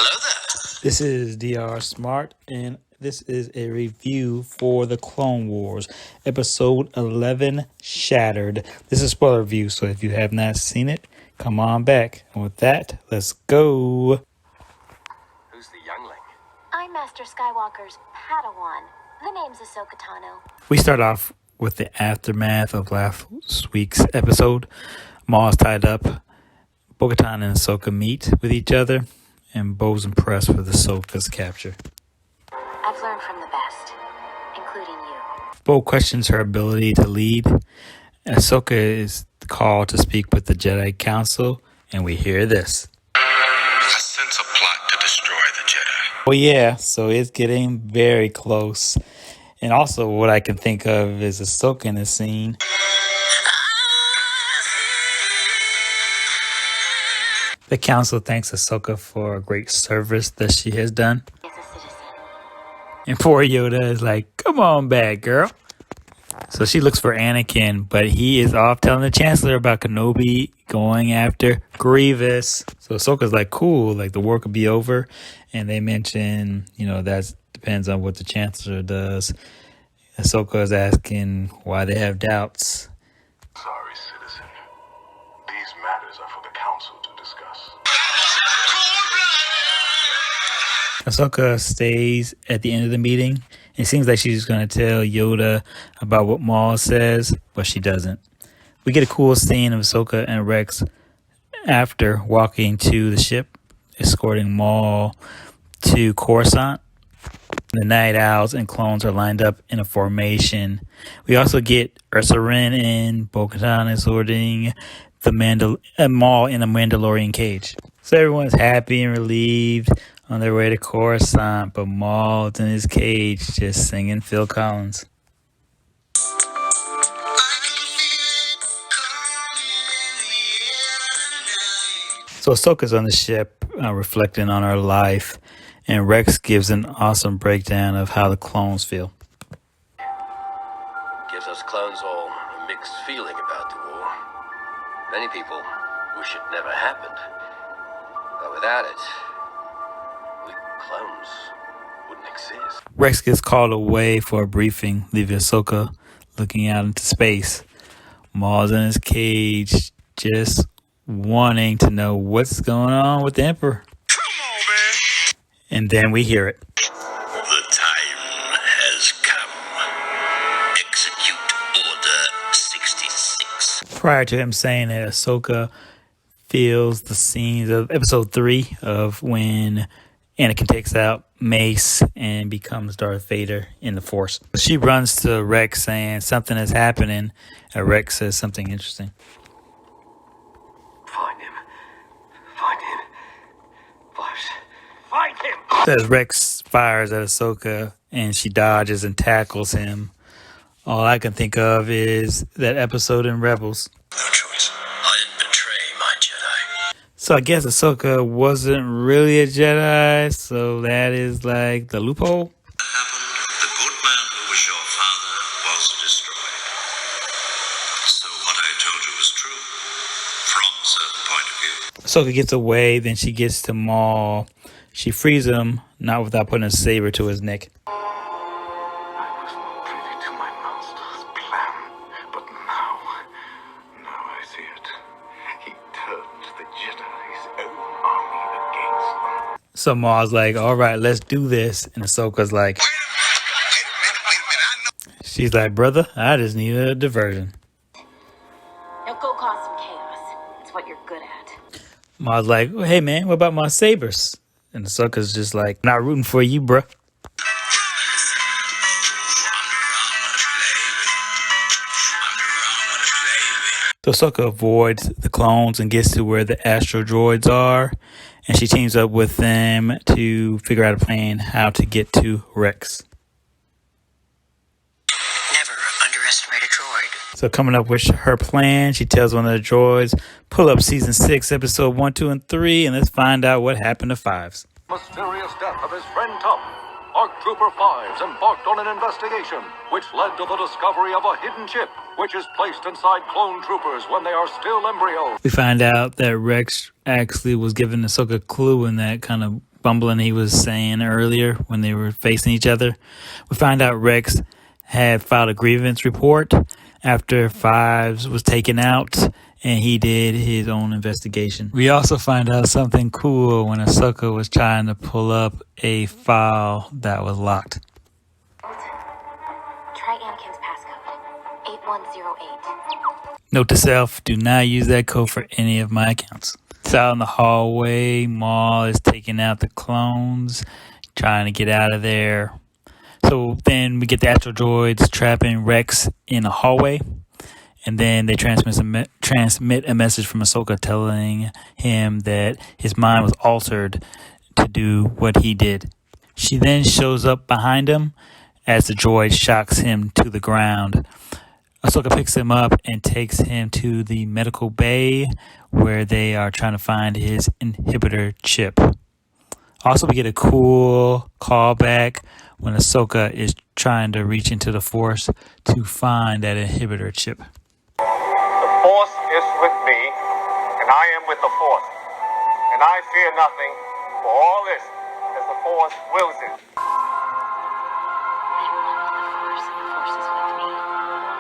Hello there. This is DR Smart, and this is a review for the Clone Wars, Episode 11, Shattered. This is a spoiler review, so if you have not seen it, come on back. And with that, let's go. Who's the youngling? I'm Master Skywalker's Padawan. The name's Ahsoka Tano. We start off with the aftermath of last week's episode. Maul's tied up. Bo-Katan and Ahsoka meet with each other, and Bo's impressed with Ahsoka's capture. I've learned from the best, including you. Bo questions her ability to lead. Ahsoka is called to speak with the Jedi Council, and we hear this. I sense a plot to destroy the Jedi. Oh yeah, so it's getting very close. And also what I can think of is Ahsoka in the scene. The council thanks Ahsoka for a great service that she has done. As a citizen. And poor Yoda is like, come on back, girl. So she looks for Anakin, but he is off telling the Chancellor about Kenobi going after Grievous. So Ahsoka's like, cool, like the war could be over. And they mention, that depends on what the Chancellor does. Ahsoka is asking why they have doubts. Sorry, citizen. These matters are for the council to discuss. Ahsoka stays at the end of the meeting. It seems like she's going to tell Yoda about what Maul says, but she doesn't. We get a cool scene of Ahsoka and Rex after walking to the ship, escorting Maul to Coruscant. The Night Owls and clones are lined up in a formation. We also get Ursa Wren and Bo-Katan escorting the Maul in a Mandalorian cage. So everyone's happy and relieved on their way to Coruscant, but Maul's in his cage just singing Phil Collins. So Ahsoka's on the ship reflecting on her life, and Rex gives an awesome breakdown of how the clones feel. Gives us clones all a mixed feeling about the war. Many people wish it never happened. But without it, we clones wouldn't exist. Rex gets called away for a briefing, leaving Ahsoka looking out into space. Maul's in his cage, just wanting to know what's going on with the Emperor. Come on, man. And then we hear it. The time has come. Execute Order 66. Prior to him saying that, Ahsoka feels the scenes of episode 3 of when Anakin takes out Mace and becomes Darth Vader in the Force. She runs to Rex saying something is happening, and Rex says something interesting. Find him. Find him. Find him! Says Rex fires at Ahsoka, and she dodges and tackles him. All I can think of is that episode in Rebels. No choice. I didn't betray my Jedi. So I guess Ahsoka wasn't really a Jedi, so that is like the loophole. What happened? The good man who was your father was destroyed. So what I told you was true, from a certain point of view. Ahsoka gets away, then she gets to Maul. She frees him, not without putting a saber to his neck. I was not privy to my master's plan, but now I see it. He turned the Jedi's own army against them. So Maul's like, all right, let's do this. And Ahsoka's like, Wait a minute. I know. she's like, brother, I just need a diversion. Now go cause some chaos. It's what you're good at. Maul's like, hey man, what about my sabers? And Ahsoka's just like, not rooting for you, bruh. So Ahsoka avoids the clones and gets to where the astro droids are, and she teams up with them to figure out a plan how to get to Rex. Never underestimate a droid. So coming up with her plan, she tells one of the droids, pull up season 6, episode 1, 2, and 3, and let's find out what happened to Fives. Mysterious death of his friend Tup. ARC Trooper Fives embarked on an investigation, which led to the discovery of a hidden chip, which is placed inside clone troopers when they are still embryos. We find out that Rex actually was giving Ahsoka a clue in that kind of bumbling he was saying earlier when they were facing each other. We find out Rex had filed a grievance report after Fives was taken out, and he did his own investigation. We also find out something cool when Ahsoka was trying to pull up a file that was locked. Try Anakin's passcode. 8108. Note to self, do not use that code for any of my accounts. It's out in the hallway. Maul is taking out the clones, trying to get out of there. So then we get the astral droids trapping Rex in a hallway. And then they transmit a message from Ahsoka telling him that his mind was altered to do what he did. She then shows up behind him as the droid shocks him to the ground. Ahsoka picks him up and takes him to the medical bay where they are trying to find his inhibitor chip. Also, we get a cool callback when Ahsoka is trying to reach into the Force to find that inhibitor chip. The Force is with me, and I am with the Force. And I fear nothing, for all this, as the Force wills it. I am one with the Force, and the Force is with me.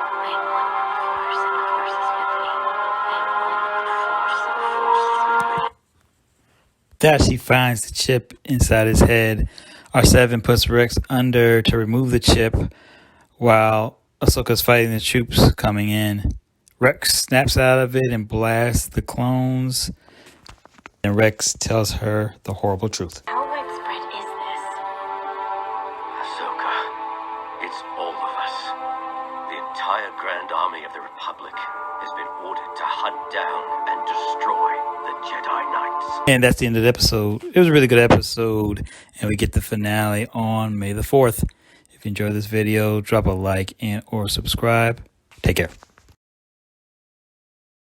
I am one with the Force, and the Force is with me. I am one with the Force, and the Force is with me. That she finds the chip inside his head, R7 puts Rex under to remove the chip while Ahsoka's fighting the troops coming in. Rex snaps out of it and blasts the clones, and Rex tells her the horrible truth. How widespread is this? Ahsoka, it's all of us. The entire Grand Army of the Republic has been ordered to hunt down and destroy the Jedi Knights. And that's the end of the episode. It was a really good episode, and we get the finale on May the 4th. If you enjoyed this video, drop a like and or subscribe. Take care.